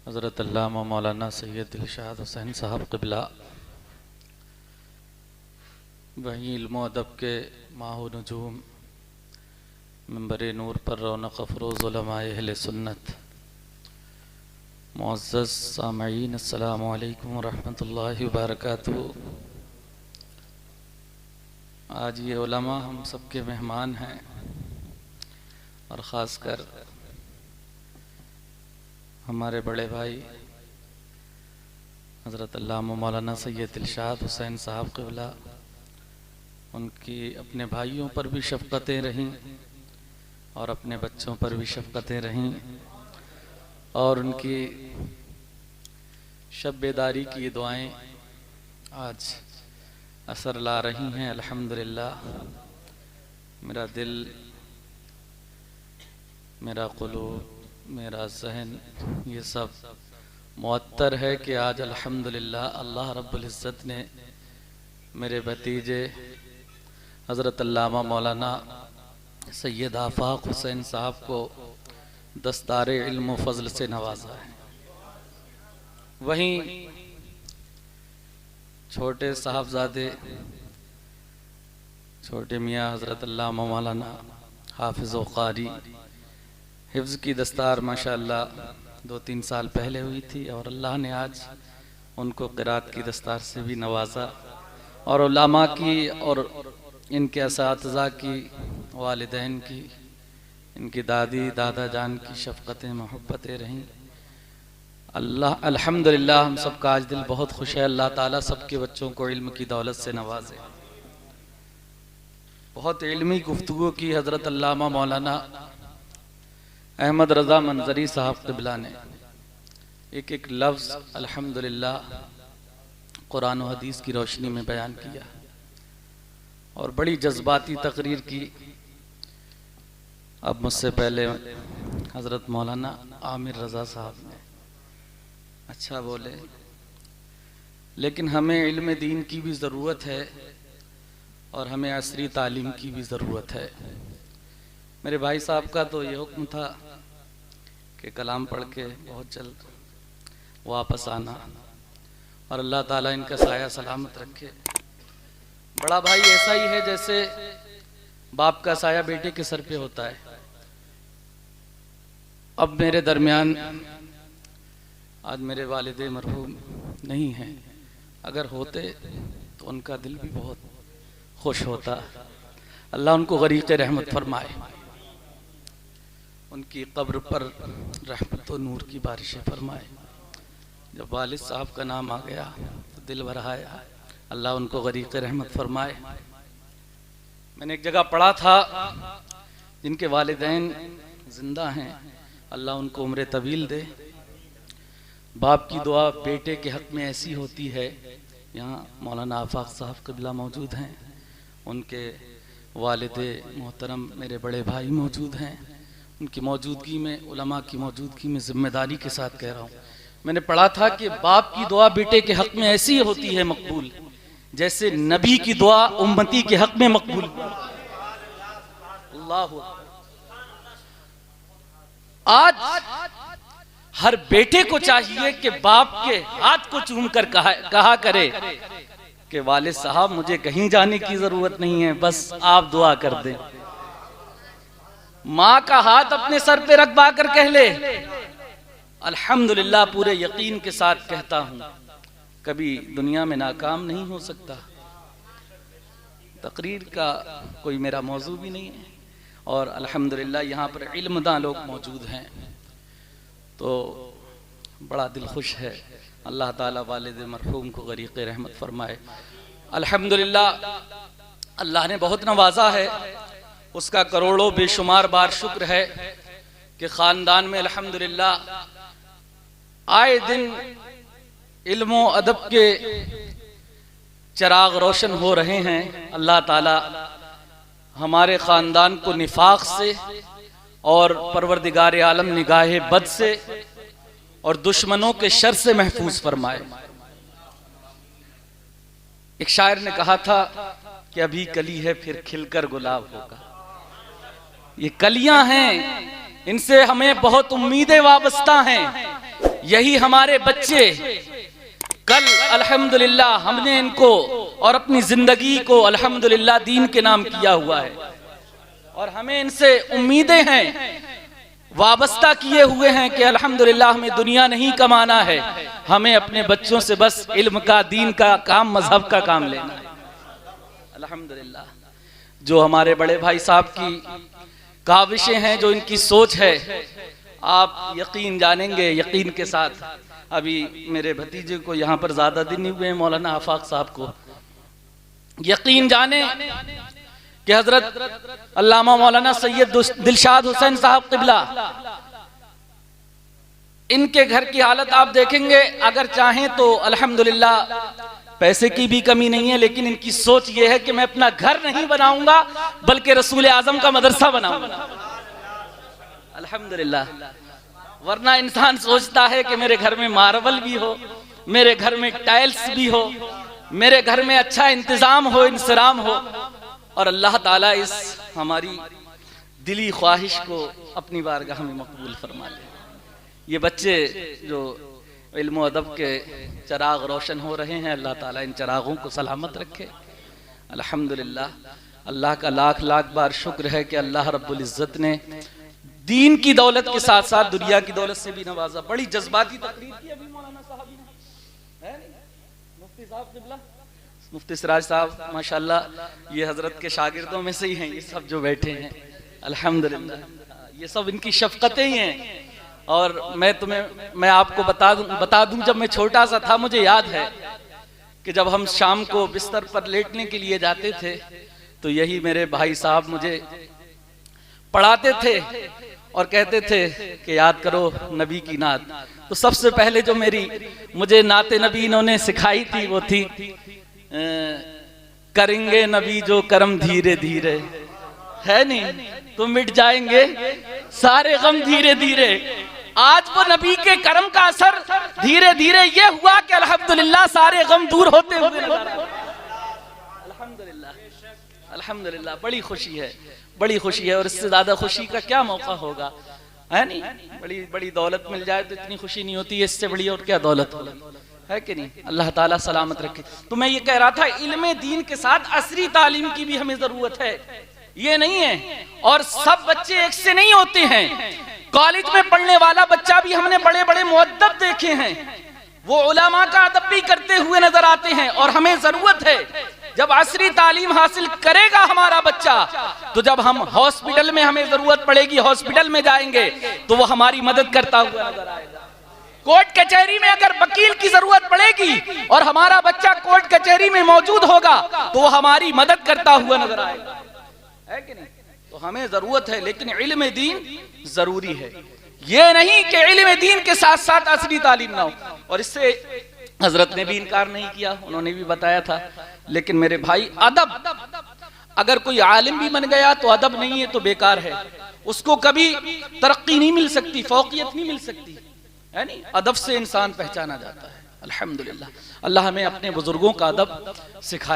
हज़रत अल्लामा मौलाना सैयद इरशाद हुसैन साहब क़िबला वहीं इल्म अदब के माहू नजूम मिंबर नूर पर रौनक अफरोज़ उलमाए अहले सुन्नत मुअज़्ज़ज़ सामईन अस्सलामु अलैकुम व रहमतुल्लाहि व बरकातुहू। आज ये उलमा हम सबके मेहमान हैं और ख़ासकर हमारे बड़े भाई हज़रत अल्लामा मौलाना सैयद इरशाद हुसैन साहब क़िबला, उनकी अपने भाइयों पर भी शफ़क़तें रहीं और अपने बच्चों पर भी शफ़क़तें रहीं और उनकी शब बेदारी की दुआएं आज असर ला रही हैं। अल्हम्दुलिल्लाह, मेरा दिल, मेरा क़ुलूब, मेरा ज़हन, ये सब मुअत्तर है कि आज अल्हम्दुलिल्लाह अल्लाह रब्बुल इज़्ज़त ने मेरे भतीजे हज़रत अल्लामा मौलाना सैयद आफ़ाक़ हुसैन साहब को दस्तारे इल्म व फ़ज़ल से नवाजा है। वहीं छोटे साहबजादे छोटे मियाँ हज़रत अल्लामा मौलाना हाफ़िज़ व क़ारी, हिफ्ज़ की दस्तार माशाअल्लाह 2-3 साल पहले हुई थी और अल्लाह ने आज उनको क़िरात की दस्तार से भी नवाजा और उलमा की और इनके असातिज़ा की, वालिदैन की, इनकी दादी दादा जान की शफ़क़तें मोहब्बतें रहीं। अल्लाह अल्हम्दुलिल्लाह हम सबका आज दिल बहुत खुश है। अल्लाह ताला सबके बच्चों को इल्म की दौलत से नवाजे। बहुत इल्मी गुफ्तगू की हज़रत अल्लामा मौलाना अहमद रज़ा मंजरी साहब क़िबला ने एक एक लफ्ज़ अल्हम्दुलिल्लाह कुरान व हदीस की रोशनी में बयान किया और बड़ी जज्बाती तकरीर की। अब मुझसे पहले हज़रत मौलाना आमिर रज़ा साहब ने अच्छा बोले, लेकिन हमें इल्म दीन की भी ज़रूरत है और हमें असरी तालीम की भी ज़रूरत है। मेरे भाई साहब का तो ये हुक्म था कि कलाम पढ़ के बहुत जल्द वापस आना और अल्लाह ताला इनका साया सलामत रखे। बड़ा भाई ऐसा ही है जैसे बाप का साया बेटे के सर पे होता है। अब मेरे दरमियान आज मेरे वालिदे मरहूम नहीं हैं, अगर होते तो उनका दिल भी बहुत खुश होता। अल्लाह उनको गरीक़ रहमत फरमाए, उनकी कब्र पर रहमत व नूर की बारिशें फरमाए। जब वालिद साहब का नाम आ गया तो दिल भर आया। अल्लाह उनको गरीक़ रहमत फरमाए। मैंने एक जगह पढ़ा था, जिनके वालिदैन जिंदा हैं अल्लाह उनको उम्र तवील दे। बाप की दुआ बेटे के हक़ में ऐसी होती है। यहाँ मौलाना आफ़ाक़ साहब क़िबला मौजूद हैं, उनके वालिदे मोहतरम मेरे बड़े भाई मौजूद हैं। उनकी मौजूदगी में, उलमा की मौजूदगी में ज़िम्मेदारी के साथ कह रहा हूँ, मैंने पढ़ा था कि बाप की दुआ बेटे के हक़ में ऐसी होती है मकबूल, जैसे नबी की दुआ उम्मती के हक़ में मकबूल। अल्लाह, आज हर बेटे को चाहिए कि बाप के हाथ को चूम कर कहा करे कि वालिद साहब मुझे कहीं जाने की जरूरत नहीं है, बस आप दुआ कर दें। माँ का हाथ अपने सर पे रखवा कर कह ले, अल्हम्दुलिल्लाह पूरे यकीन के साथ कहता हूँ कभी दुनिया में नाकाम नहीं हो सकता। तकरीर का कोई मेरा मौजू भी नहीं है और अल्हम्दुलिल्लाह यहाँ पर इल्मदां लोग मौजूद हैं, तो बड़ा दिल खुश है। अल्लाह ताला वालिद मरहूम को गरीक़ रहमत फरमाए। अल्हम्दुलिल्लाह अल्लाह ने बहुत नवाजा है, उसका करोड़ों बेशुमार बार शुक्र है कि ख़ानदान में अल्हम्दुलिल्लाह आए दिन इल्म व अदब के चिराग रोशन हो रहे हैं। अल्लाह ताला हमारे ख़ानदान को निफाक से और परवरदिगार आलम निगाहे बद से और दुश्मनों के शर से महफूज फरमाए। एक शायर ने कहा था कि अभी कली है फिर खिलकर गुलाब होगा। ये कलियां हैं, इनसे हमें बहुत उम्मीदें वाबस्ता हैं। यही हमारे बच्चे कल अल्हम्दुलिल्लाह हमने इनको और अपनी जिंदगी को अल्हम्दुलिल्लाह दीन के नाम किया हुआ है, और हमें इनसे उम्मीदें हैं, वाबस्ता किए हुए हैं कि अल्हम्दुलिल्लाह हमें दुनिया नहीं कमाना है, हमें अपने बच्चों से बस इल्म का, दीन का काम, मजहब का काम लेना है। अल्हम्दुलिल्लाह जो हमारे बड़े भाई साहब की काविशें हैं, जो इनकी सोच है, आप यकीन जानेंगे यकीन के साथ। अभी मेरे भतीजे को यहाँ पर ज्यादा दिन नहीं हुए, मौलाना आफाक साहब को, यकीन जाने कि हजरत अल्लामा मौलाना सैयद दिलशाद हुसैन साहब किबला, इनके घर की हालत आप देखेंगे, अगर चाहें तो अल्हम्दुलिल्लाह पैसे की भी कमी नहीं है, लेकिन इनकी सोच ये है कि मैं अपना घर नहीं बनाऊंगा बल्कि रसूल आजम का मदरसा बनाऊंगा। अल्हम्दुलिल्लाह, वरना इंसान सोचता है कि मेरे घर में मार्बल भी हो, मेरे घर में टाइल्स भी हो, मेरे घर में अच्छा इंतजाम हो, इंसराम हो, और अल्लाह ताला इस हमारी दिली ख्वाहिश को अपनी बारगाह में मकबूल फरमा ले। ये बच्चे जो इल्म और अदब के चराग रोशन हो रहे हैं, अल्लाह ताला इन चरागों को सलामत रखे। अल्हम्दुलिल्लाह, अल्लाह का लाख लाख बार शुक्र है कि अल्लाह रब्बुल इज्जत ने दीन की दौलत के साथ साथ दुनिया की दौलत से भी नवाजा। बड़ी जज्बाती तकरीर की अभी मौलाना साहब ने, है मुफ्ती साहब किबला, मुफ्ती सिराज साहब माशाल्लाह, ये हजरत के शागिर्दों में से ही हैं, ये सब जो बैठे हैं अल्हम्दुलिल्लाह, ये सब इनकी शफकतें ही हैं। और मैं आपको बता दूं, जब मैं छोटा सा था मुझे याद है कि जब हम शाम को बिस्तर पर लेटने के लिए जाते थे तो यही मेरे भाई साहब मुझे पढ़ाते थे और कहते थे कि याद करो नबी की नात। तो सबसे पहले जो मुझे नाते नबी इन्होंने सिखाई थी वो थी करेंगे नबी जो करम धीरे धीरे, है नहीं तो मिट जाएंगे सारे गम धीरे धीरे। आज वो नबी के करम का असर धीरे धीरे ये हुआ कि अल्हम्दुलिल्लाह सारे गम दूर होते हुए अल्हम्दुलिल्लाह, अल्हम्दुलिल्लाह, बड़ी खुशी है, बड़ी खुशी है। और इससे ज्यादा खुशी का क्या मौका होगा, है नहीं? बड़ी बड़ी दौलत मिल जाए तो इतनी खुशी नहीं होती है, इससे बड़ी और क्या दौलत है कि नहीं? अल्लाह ताला सलामत रखे। तो मैं ये कह रहा था, इल्म दीन के साथ असरी तालीम की भी हमें जरूरत है, ये नहीं है। और सब बच्चे एक से नहीं होते हैं। कॉलेज में पढ़ने वाला बच्चा भी हमने बड़े बड़े मुअद्दब देखे हैं, वो उलमा का अदब भी करते हुए नजर आते हैं। और हमें जरूरत है, जब असरी तालीम हासिल करेगा हमारा बच्चा, तो जब हम हॉस्पिटल में हमें जरूरत पड़ेगी, हॉस्पिटल में जाएंगे तो वो हमारी मदद करता हुआ नजर आएगा। कोर्ट कचहरी में अगर वकील की जरूरत पड़ेगी और हमारा बच्चा कोर्ट कचहरी में मौजूद होगा तो वो हमारी मदद करता हुआ नजर आएगा, है कि नहीं? तो हमें जरूरत है, लेकिन इल्म दीन जरूरी है। ये नहीं कि इल्म दीन के साथ साथ असली तालीम ना हो। और इससे हजरत ने भी इनकार नहीं किया, उन्होंने भी बताया था। लेकिन मेरे भाई, अदब, अगर कोई आलिम भी बन गया तो अदब नहीं है तो बेकार है, उसको कभी तरक्की नहीं मिल सकती, फौकियत नहीं मिल सकती, है नहीं? अदब से इंसान पहचाना जाता है। अल्हम्दुलिल्लाह, अल्लाह हमें अपने बुजुर्गों का अदब सिखाए।